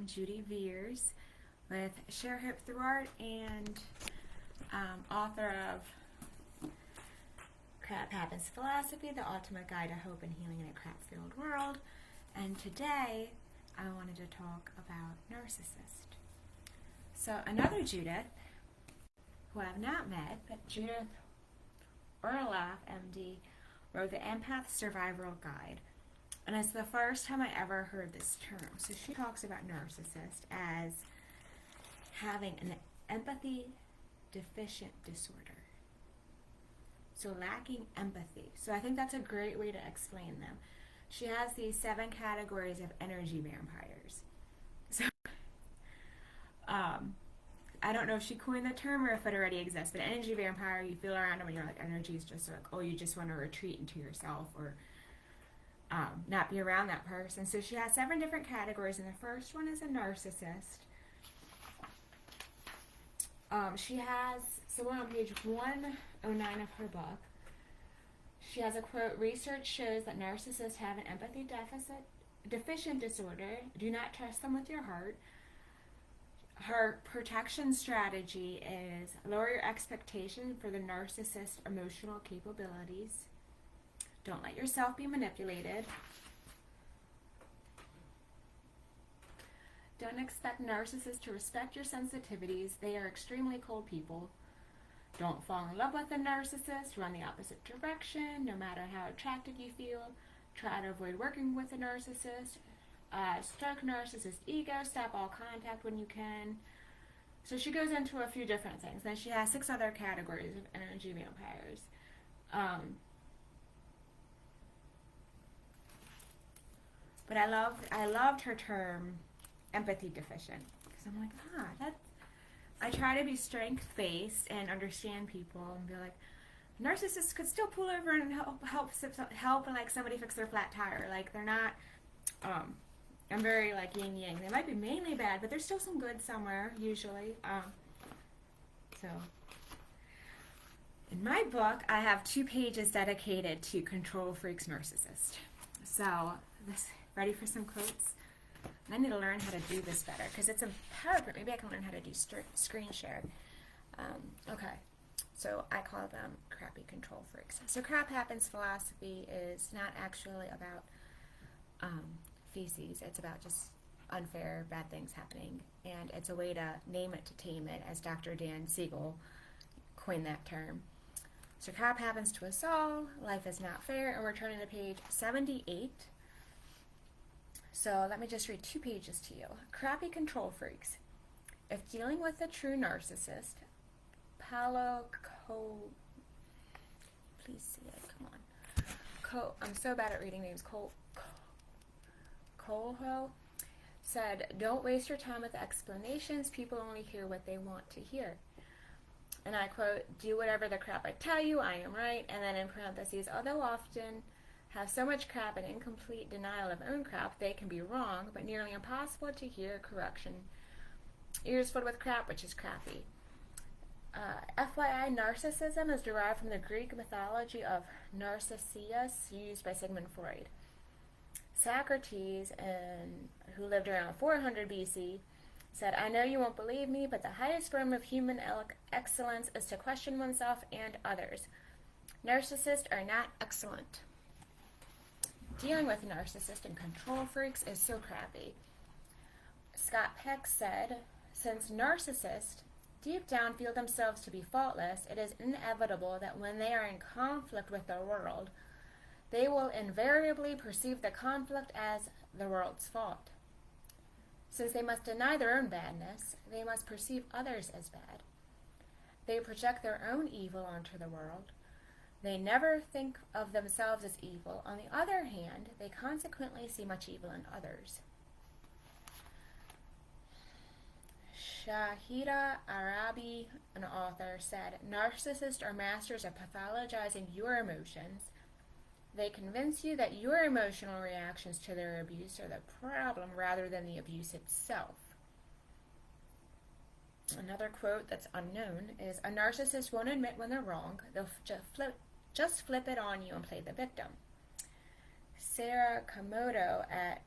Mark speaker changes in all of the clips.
Speaker 1: I'm Judy Veers with Share Hope Through Art and author of Crap Happens Philosophy, the ultimate guide to hope and healing in a crap-filled world. And today I wanted to talk about narcissist. So another Judith, who I've not met, but Judith Orloff, MD, wrote the Empath Survival Guide. And it's the first time I ever heard this term. So she talks about narcissist as having an empathy deficient disorder. So lacking empathy. So I think that's a great way to explain them. She has these 7 categories of energy vampires. So I don't know if she coined the term or if it already exists, but an energy vampire, you feel around them and you're like, energy is just like, oh, you just want to retreat into yourself or not be around that person. So she has 7 different categories, and the first one is a narcissist. She has, so we're on page 109 of her book. She has a quote, "Research shows that narcissists have an empathy deficient disorder. Do not trust them with your heart. Her protection strategy is lower your expectation for the narcissist's emotional capabilities. Don't let yourself be manipulated. Don't expect narcissists to respect your sensitivities. They are extremely cold people. Don't fall in love with a narcissist. Run the opposite direction, no matter how attracted you feel. Try to avoid working with a narcissist. Stroke narcissist ego. Stop all contact when you can." So she goes into a few different things. Then she has 6 other categories of energy vampires. But I loved her term, empathy deficient, because I'm like, I try to be strength-based and understand people and be like, narcissists could still pull over and help like somebody fix their flat tire. Like, they're not, I'm very like yin yang. They might be mainly bad, but there's still some good somewhere, usually. So, in my book, I have 2 pages dedicated to control freaks narcissist. So, ready for some quotes? I need to learn how to do this better because it's a PowerPoint. Maybe I can learn how to do screen share. Okay, so I call them crappy control freaks. So crap happens philosophy is not actually about feces. It's about just unfair, bad things happening. And it's a way to name it to tame it, as Dr. Dan Siegel coined that term. So crap happens to us all. Life is not fair. And we're turning to page 78. So let me just read 2 pages to you. Crappy control freaks. If dealing with a true narcissist, please see it, come on. I'm so bad at reading names. Colho said, "Don't waste your time with explanations. People only hear what they want to hear." And I quote, "Do whatever the crap I tell you, I am right." And then in parentheses, "Although often have so much crap and incomplete denial of own crap, they can be wrong, but nearly impossible to hear correction. Ears filled with crap, which is crappy." FYI, narcissism is derived from the Greek mythology of Narcissus, used by Sigmund Freud. Socrates, who lived around 400 BC, said, "I know you won't believe me, but the highest form of human excellence is to question oneself and others. Narcissists are not excellent." Dealing with narcissists and control freaks is so crappy. Scott Peck said, "Since narcissists deep down feel themselves to be faultless, it is inevitable that when they are in conflict with the world, they will invariably perceive the conflict as the world's fault. Since they must deny their own badness, they must perceive others as bad. They project their own evil onto the world. They never think of themselves as evil. On the other hand, they consequently see much evil in others." Shahida Arabi, an author, said, "Narcissists are masters of pathologizing your emotions. They convince you that your emotional reactions to their abuse are the problem rather than the abuse itself." Another quote that's unknown is, "A narcissist won't admit when they're wrong. They'll just flip it on you and play the victim." Sarah Komodo at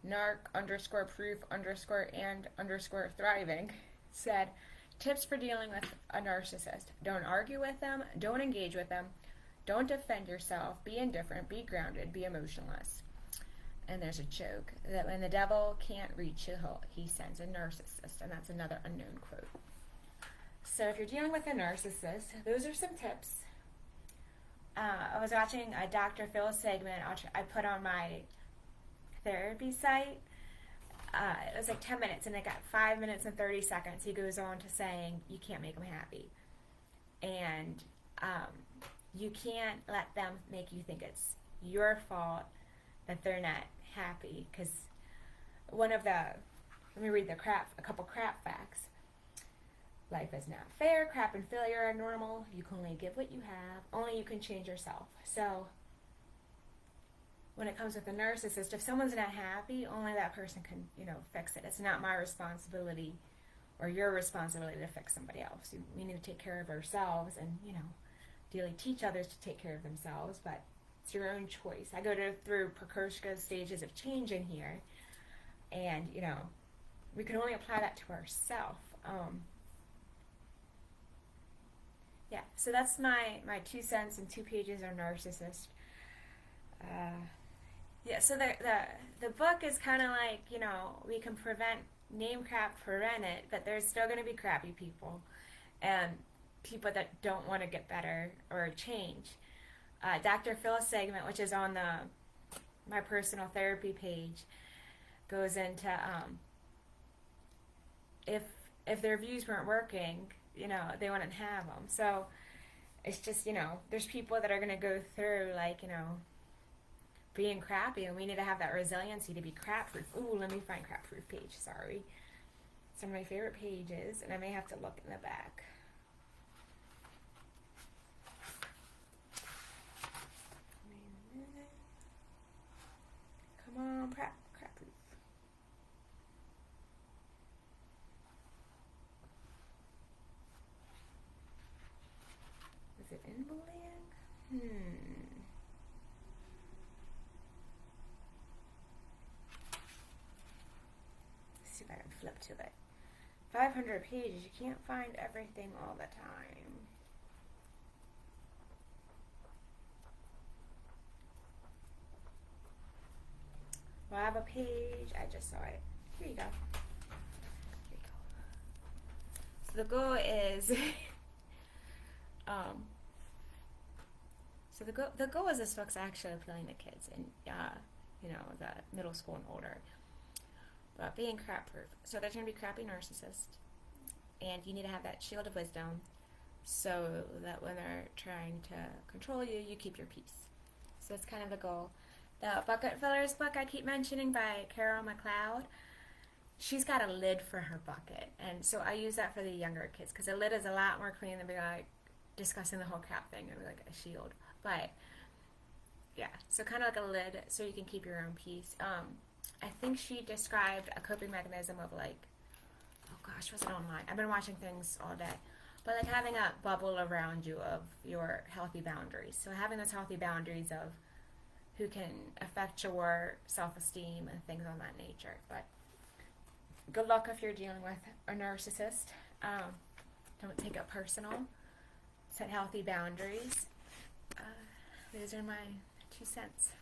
Speaker 1: narc_proof_and_thriving said, tips for dealing with a narcissist. Don't argue with them. Don't engage with them. Don't defend yourself. Be indifferent. Be grounded. Be emotionless. And there's a joke that when the devil can't reach you, he sends a narcissist. And that's another unknown quote. So if you're dealing with a narcissist, those are some tips. I was watching a Dr. Phil segment I put on my therapy site. It was like 10 minutes, and it got 5 minutes and 30 seconds. He goes on to saying, you can't make them happy. And you can't let them make you think it's your fault that they're not happy. Because let me read a couple crap facts. Life is not fair. Crap and failure are normal. You can only give what you have. Only you can change yourself. So when it comes with a narcissist, if someone's not happy, only that person can, fix it. It's not my responsibility or your responsibility to fix somebody else. We need to take care of ourselves and, ideally teach others to take care of themselves, but it's your own choice. I go through Prakoshka's stages of change in here, and, we can only apply that to ourselves. Yeah, so that's my 2 cents and 2 pages on narcissist. Yeah, so the book is kind of like, we can name crap, prevent it, but there's still going to be crappy people and people that don't want to get better or change. Dr. Phil's segment, which is on my personal therapy page, goes into if their views weren't working, they wouldn't have them. So it's just, there's people that are going to go through, like, being crappy, and we need to have that resiliency to be crap proof. Ooh, let me find crap proof page. Sorry. It's one of my favorite pages, and I may have to look in the back. Come on, crap proof. Is it in bullying? See if I can flip to it. 500 pages. You can't find everything all the time. Well, I have a page. I just saw it. Here you go. So the goal is, so the goal is this book's actually appealing to kids and the middle school and older. But being crap proof. So there's going to be crappy narcissists, and you need to have that shield of wisdom so that when they're trying to control you, you keep your peace. So that's kind of the goal. The Bucket Fillers book I keep mentioning by Carol McLeod, she's got a lid for her bucket, and so I use that for the younger kids because the lid is a lot more clean than being like discussing the whole crap thing and like a shield. But yeah, so kind of like a lid so you can keep your own peace. I think she described a coping mechanism of like, oh gosh, was it online? I've been watching things all day. But like having a bubble around you of your healthy boundaries. So having those healthy boundaries of who can affect your self-esteem and things of that nature. But good luck if you're dealing with a narcissist. Don't take it personal. Set healthy boundaries. Those are my 2 cents.